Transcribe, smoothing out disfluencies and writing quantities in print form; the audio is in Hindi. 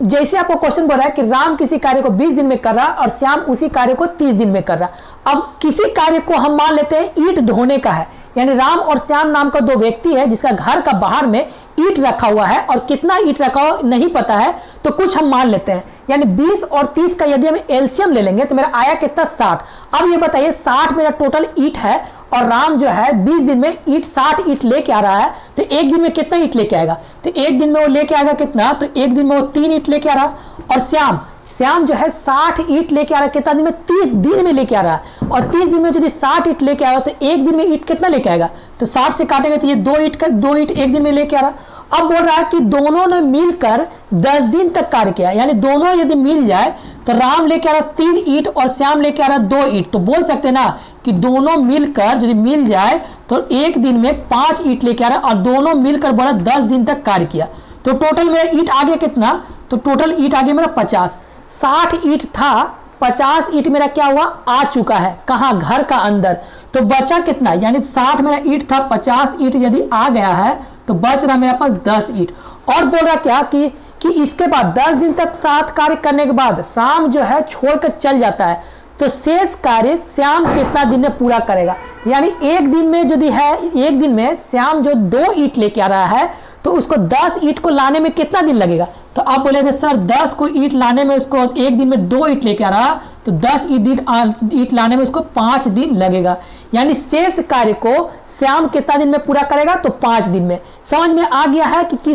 जैसे आपको क्वेश्चन बोल रहा है कि राम किसी कार्य को 20 दिन में कर रहा और श्याम उसी कार्य को 30 दिन में कर रहा। अब किसी कार्य को हम मान लेते हैं ईंट ढोने का है, यानी राम और श्याम नाम का दो व्यक्ति है जिसका घर का बाहर में ईंट रखा हुआ है, और कितना ईंट रखा हुआ नहीं पता है, तो कुछ हम मान लेते हैं। यानी 20 और 30 का यदि हम एलसीएम ले लेंगे तो मेरा आया कितना 60। अब ये बताइए 60 मेरा टोटल ईंट है और राम जो है 20 दिन में ईंट 60 ईंट लेके आ रहा है, तो एक दिन में कितना ईंट लेके आएगा? तो एक दिन में वो लेके आएगा कितना? तो एक दिन में वो 3 ईंट लेके आ रहा। और श्याम जो है 60 ईंट लेके आ रहा है, कितना दिन में? 30 दिन में लेके आ रहा है। और 30 दिन में यदि 60 ईंट लेके आएगा तो एक दिन में ईंट कितना लेके आएगा? तो 60 से काटेंगे तो ये 2 ईंट एक दिन में लेके आ रहा। अब बोल रहा है कि दोनों ने मिलकर 10 दिन तक कार्य किया, यानी दोनों यदि मिल जाए तो राम लेके आ रहा 3 ईंट और श्याम लेके आ रहा 2 ईंट। तो बोल सकते हैं ना कि दोनों मिलकर यदि मिल जाए तो एक दिन में 5 ईंट लेके आ रहा, और दोनों मिलकर बोला 10 दिन तक कार्य किया। तो टोटल मेरा ईंट आ गया कितना? तो टोटल ईंट आ गया मेरा 50। 60 ईंट था, 50 ईंट मेरा क्या हुआ? आ चुका है। कहाँ? घर का अंदर। तो बचा कितना? यानी 60 मेरा ईंट था, 50 ईंट यदि आ गया है तो बच रहा मेरे पास 10 ईंट। और बोल रहा क्या कि इसके बाद 10 दिन तक साथ कार्य करने के बाद राम जो है छोड़कर चल जाता है, तो शेष कार्य श्याम कितना दिन में पूरा करेगा? यानी एक दिन में यदि है, एक दिन में श्याम जो 2 ईंट लेके आ रहा है तो उसको 10 ईंट को लाने में कितना दिन लगेगा? तो आप बोलेंगे सर 10 को ईंट लाने में उसको एक दिन में 2 ईंट लेके आ रहा, तो 10 ईंट लाने में उसको 5 दिन लगेगा। यानी शेष कार्य को श्याम कितना दिन में पूरा करेगा? तो 5 दिन में। समझ में आ गया है कि किस